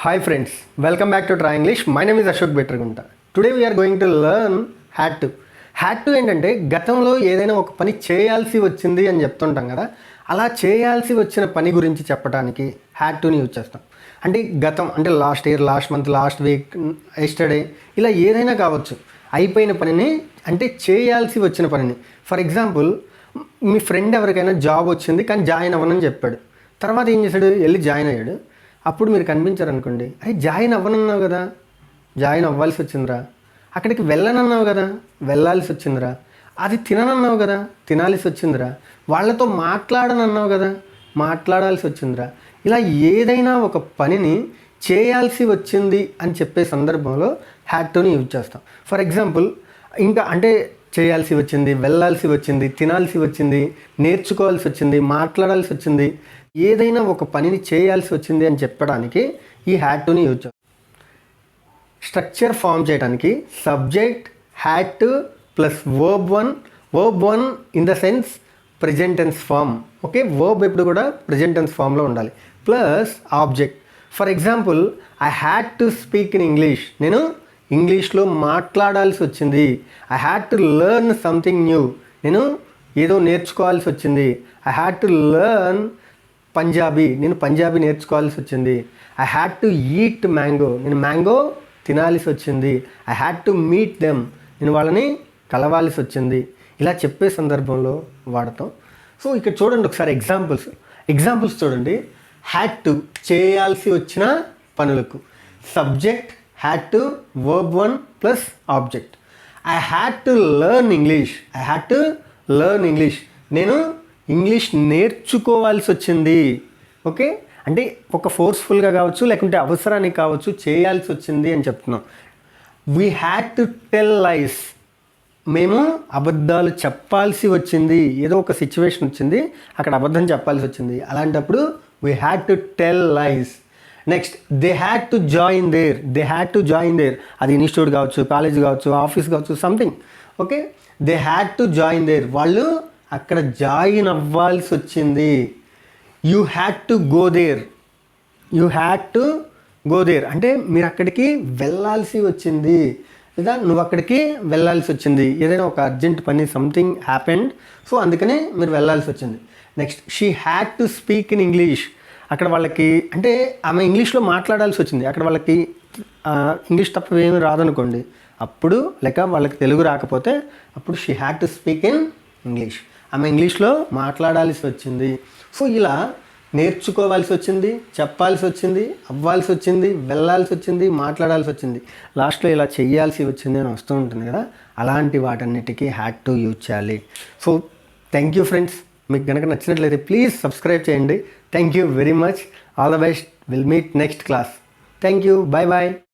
Hi friends, welcome back to TRAEnglish. My name is Ashok Bitragunta. Today we are going to learn had to. Had to ఏంటంటే గతంలో ఏదైనా ఒక పని చేయాల్సి వచ్చింది అని చెప్తుంటాం కదా, అలా చేయాల్సి వచ్చిన పని గురించి చెప్పడానికి హ్యాడ్ టుని యూజ్ చేస్తాం. అంటే గతం అంటే last year, last month, last week, yesterday, ఇలా ఏదైనా కావచ్చు. అయిపోయిన పనిని అంటే చేయాల్సి వచ్చిన పనిని. ఫర్ ఎగ్జాంపుల్, మీ ఫ్రెండ్ ఎవరికైనా జాబ్ వచ్చింది కానీ జాయిన్ అవ్వనని చెప్పాడు. తర్వాత ఏం చేశాడు, వెళ్ళి జాయిన్ అయ్యాడు. అప్పుడు మీరు కనిపించారు అనుకోండి, అరే జాయిన్ అవ్వనన్నావు కదా, జాయిన్ అవ్వాల్సి వచ్చిందిరా. అక్కడికి వెళ్ళనన్నావు కదా, వెళ్ళాల్సి వచ్చిందిరా. అది తిననన్నావు కదా, తినాల్సి వచ్చిందిరా. వాళ్ళతో మాట్లాడనన్నావు కదా, మాట్లాడాల్సి వచ్చిందిరా. ఇలా ఏదైనా ఒక పనిని చేయాల్సి వచ్చింది అని చెప్పే సందర్భంలో హ్యాడ్ టుని యూజ్ చేస్తాం. ఫర్ ఎగ్జాంపుల్, ఇంకా అంటే చేయాల్సి వచ్చింది, వెళ్ళాల్సి వచ్చింది, తినాల్సి వచ్చింది, నేర్చుకోవాల్సి వచ్చింది, మాట్లాడాల్సి వచ్చింది, ఏదైనా ఒక పనిని చేయాల్సి వచ్చింది అని చెప్పడానికి ఈ హ్యాడ్ టుని యూజ్ చేస్తాం. స్ట్రక్చర్ ఫామ్ చేయడానికి subject had to plus verb one in the sense present tense form. Okay, verb ఎప్పుడు కూడా ప్రెజెంట్ టెన్స్ ఫామ్లో ఉండాలి. Plus object. For example, I had to speak in English. నేను ఇంగ్లీష్లో మాట్లాడాల్సి వచ్చింది. I had to learn something new. నేను ఏదో నేర్చుకోవాల్సి వచ్చింది. I had to learn Punjabi. నేను పంజాబీ నేర్చుకోవాల్సి వచ్చింది. I had to eat mango. నేను మ్యాంగో తినాల్సి వచ్చింది. I had to meet them. నేను వాళ్ళని కలవాల్సి వచ్చింది. ఇలా చెప్పే సందర్భంలో వాడతాం. సో ఇక్కడ చూడండి ఒకసారి ఎగ్జాంపుల్స్ చూడండి. హ్యాడ్ టు చేయాల్సి వచ్చిన పనులకు. Subject had to verb one plus object. I had to learn English. నేను ఇంగ్లీష్ నేర్చుకోవాల్సి వచ్చింది. ఓకే, అంటే ఒక ఫోర్స్ఫుల్గా కావచ్చు, లేకుంటే అవసరానికి కావచ్చు, చేయాల్సి వచ్చింది అని చెప్తున్నాం. వీ హ్యాడ్ టు టెల్ లైస్. మేము అబద్ధాలు చెప్పాల్సి వచ్చింది. ఏదో ఒక సిచ్యువేషన్ వచ్చింది, అక్కడ అబద్ధం చెప్పాల్సి వచ్చింది. అలాంటప్పుడు we had to tell lies. Next, they had to join there. అది ఇన్స్టిట్యూట్ కావచ్చు, కాలేజ్ కావచ్చు, ఆఫీస్ కావచ్చు, something. Okay, they had to join there. వాళ్ళు అక్కడ జాయిన్ అవ్వాల్సి వచ్చింది. You had to go there అంటే మీరు అక్కడికి వెళ్ళాల్సి వచ్చింది, లేదా నువ్వు అక్కడికి వెళ్ళాల్సి వచ్చింది. ఏదైనా ఒక అర్జెంట్ పని, సంథింగ్ హ్యాపెండ్, సో అందుకనే మీరు వెళ్ళాల్సి వచ్చింది. Next, she had to speak in English. అక్కడ వాళ్ళకి అంటే ఆమె ఇంగ్లీష్లో మాట్లాడాల్సి వచ్చింది. అక్కడ వాళ్ళకి ఇంగ్లీష్ తప్ప ఏమీ రాదనుకోండి, అప్పుడు లేక వాళ్ళకి తెలుగు రాకపోతే అప్పుడు she had to speak in English. ఆమె ఇంగ్లీష్లో మాట్లాడాల్సి వచ్చింది. సో ఇలా నేర్చుకోవాల్సి వచ్చింది, చెప్పాల్సి వచ్చింది, అవ్వాల్సి వచ్చింది, వెళ్ళాల్సి వచ్చింది, మాట్లాడాల్సి వచ్చింది, లాస్ట్లో ఇలా చేయాల్సి వచ్చింది అని వస్తూ ఉంటుంది కదా, అలాంటి వాటన్నిటికీ హ్యాడ్ టు యూజ్ చేయాలి. So thank you friends. మీకు కనుక నచ్చినట్లయితే ప్లీజ్ సబ్స్క్రైబ్ చేయండి. Thank you very much. All the best. Will meet next class. Thank you. Bye bye.